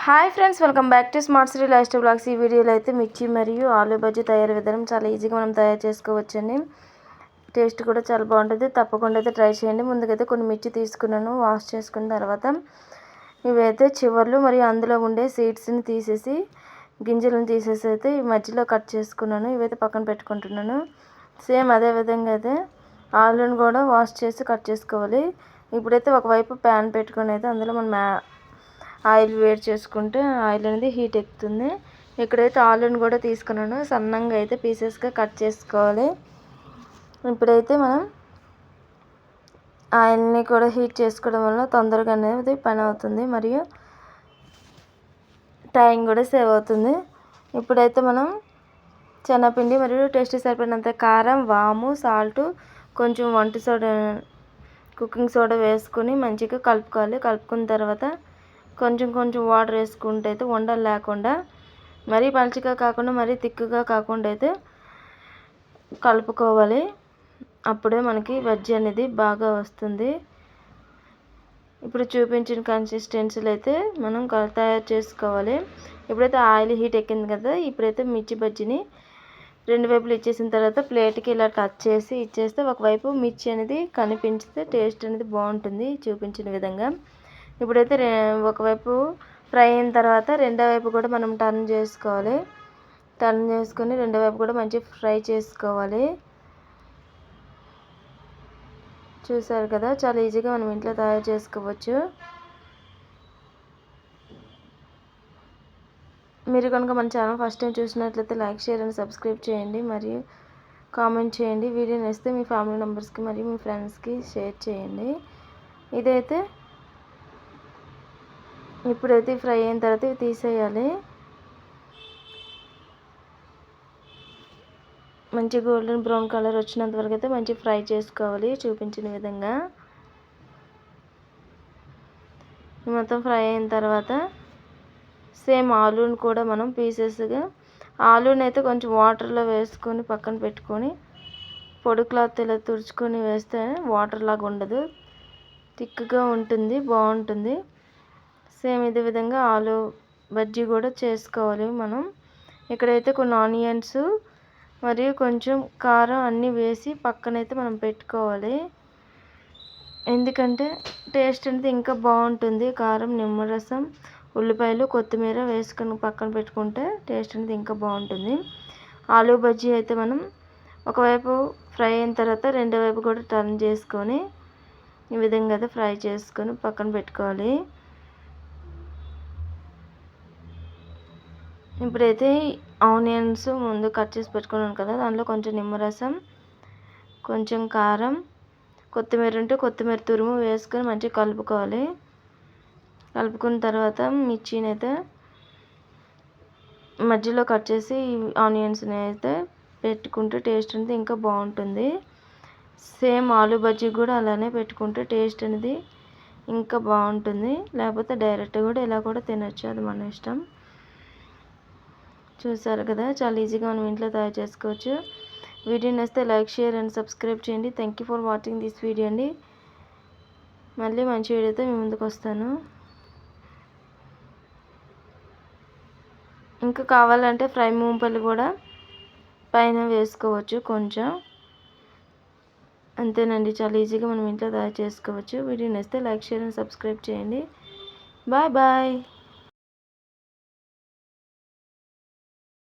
Hi friends, welcome back to smart city life style blogs. ఈ వీడియోలో అయితే మిర్చి మరియు ఆలూ బజ్జీ తయారు విధానం చాలా ఈజీగా మనం తయారు చేసుకోవచ్చండి. టేస్ట్ కూడా చాలా బాగుంటుంది. తప్పకుండా అయితే ట్రై చేయండి. ముందుకైతే కొన్ని మిర్చి తీసుకున్నాను. వాష్ చేసుకున్న తర్వాత ఇవైతే చివర్లు మరియు అందులో ఉండే సీడ్స్ని తీసేసి గింజలను తీసేసి అయితే ఈ మధ్యలో కట్ చేసుకున్నాను. ఇవైతే పక్కన పెట్టుకుంటున్నాను. సేమ్ అదే విధంగా అయితే ఆలూని కూడా వాష్ చేసి కట్ చేసుకోవాలి. ఇప్పుడైతే ఒకవైపు ప్యాన్ పెట్టుకొని అయితే అందులో మనం ఆయిల్ వేడి చేసుకుంటే ఆయిల్ అనేది హీట్ ఎక్కుతుంది. ఇక్కడైతే ఆలూని కూడా తీసుకున్నాను. సన్నంగా అయితే పీసెస్గా కట్ చేసుకోవాలి. ఇప్పుడైతే మనం ఆయిల్ని కూడా హీట్ చేసుకోవడం వల్ల తొందరగా అనేది పని అవుతుంది మరియు టైం కూడా సేవ్ అవుతుంది. ఇప్పుడైతే మనం శనగపిండి మరియు టేస్ట్ సరిపడినంత కారం, వాము, సాల్ట్, కొంచెం వంట సోడా, కుకింగ్ సోడా వేసుకొని మంచిగా కలుపుకోవాలి. కలుపుకున్న తర్వాత కొంచెం కొంచెం వాటర్ వేసుకుంటే అయితే ఉండలు లేకుండా మరీ పలుచగా కాకుండా మరీ తిక్కుగా కాకుండా అయితే కలుపుకోవాలి. అప్పుడే మనకి బజ్జీ అనేది బాగా వస్తుంది. ఇప్పుడు చూపించిన కన్సిస్టెన్సీలో అయితే మనం తయారు చేసుకోవాలి. ఇప్పుడైతే ఆయిల్ హీట్ ఎక్కింది కదా, ఇప్పుడైతే మిర్చి బజ్జీని రెండు వైపులు ఇచ్చేసిన తర్వాత ప్లేట్కి ఇలా కట్ చేసి ఇచ్చేస్తే ఒకవైపు మిర్చి అనేది కనిపించితే టేస్ట్ అనేది బాగుంటుంది చూపించిన విధంగా. ఇప్పుడైతే ఒకవైపు ఫ్రై అయిన తర్వాత రెండో వైపు కూడా మనం టర్న్ చేసుకోవాలి. టర్న్ చేసుకొని రెండో వైపు కూడా మంచిగా ఫ్రై చేసుకోవాలి. చూసారు కదా, చాలా ఈజీగా మనం ఇంట్లో తయారు చేసుకోవచ్చు. మీరు కనుక మన ఛానల్ ఫస్ట్ టైం చూసినట్లయితే లైక్, షేర్ అండ్ సబ్స్క్రైబ్ చేయండి మరియు కామెంట్ చేయండి. వీడియో నచ్చితే మీ ఫ్యామిలీ మెంబర్స్కి మరియు మీ ఫ్రెండ్స్కి షేర్ చేయండి. ఇదైతే ఇప్పుడైతే ఫ్రై అయిన తర్వాత ఇవి తీసేయాలి. మంచి గోల్డెన్ బ్రౌన్ కలర్ వచ్చినంత వరకు అయితే మంచి ఫ్రై చేసుకోవాలి చూపించిన విధంగా. మొత్తం ఫ్రై అయిన తర్వాత సేమ్ ఆలూని కూడా మనం పీసెస్గా ఆలూని అయితే కొంచెం వాటర్లో వేసుకొని పక్కన పెట్టుకొని పొడి క్లాత్ ఇలా తుడుచుకొని వేస్తే వాటర్ లాగా ఉండదు, థిక్గా ఉంటుంది, బాగుంటుంది. సేమ్ ఇదే విధంగా ఆలూ బజ్జీ కూడా చేసుకోవాలి మనం. ఇక్కడైతే కొన్ని ఆనియన్స్ మరియు కొంచెం కారం అన్నీ వేసి పక్కనైతే మనం పెట్టుకోవాలి. ఎందుకంటే టేస్ట్ అనేది ఇంకా బాగుంటుంది. కారం, నిమ్మరసం, ఉల్లిపాయలు, కొత్తిమీర వేసుకొని పక్కన పెట్టుకుంటే టేస్ట్ అనేది ఇంకా బాగుంటుంది. ఆలూ బజ్జీ అయితే మనం ఒకవైపు ఫ్రై అయిన తర్వాత రెండో వైపు కూడా టర్న్ చేసుకొని ఈ విధంగా అయితే ఫ్రై చేసుకొని పక్కన పెట్టుకోవాలి. ఇప్పుడైతే ఆనియన్స్ ముందు కట్ చేసి పెట్టుకున్నాను కదా, దాంట్లో కొంచెం నిమ్మరసం, కొంచెం కారం, కొత్తిమీర ఉంటే కొత్తిమీర తురుము వేసుకొని మంచిగా కలుపుకోవాలి. కలుపుకున్న తర్వాత మిర్చిని అయితే మధ్యలో కట్ చేసి ఆనియన్స్ని అయితే పెట్టుకుంటే టేస్ట్ అనేది ఇంకా బాగుంటుంది. సేమ్ ఆలూ బజ్జీ కూడా అలానే పెట్టుకుంటే టేస్ట్ అనేది ఇంకా బాగుంటుంది. లేకపోతే డైరెక్ట్ కూడా ఇలా కూడా తినచ్చు, అది మన ఇష్టం. చూసారు కదా, చాలా ఈజీగా మనం ఇంట్లో తయారు చేసుకోవచ్చు. వీడియో నచ్చితే లైక్, షేర్ అండ్ సబ్స్క్రైబ్ చేయండి. Thank you for watching this video అండి. మళ్ళీ మంచి వీడియోతో మీ ముందుకు వస్తాను. ఇంకా కావాలంటే ఫ్రై మూంపల్లి కూడా పైన వేసుకోవచ్చు కొంచెం. అంతేనండి, చాలా ఈజీగా మనం ఇంట్లో తయారు చేసుకోవచ్చు. వీడియో నచ్చితే లైక్, షేర్ అండ్ సబ్స్క్రైబ్ చేయండి. Bye bye.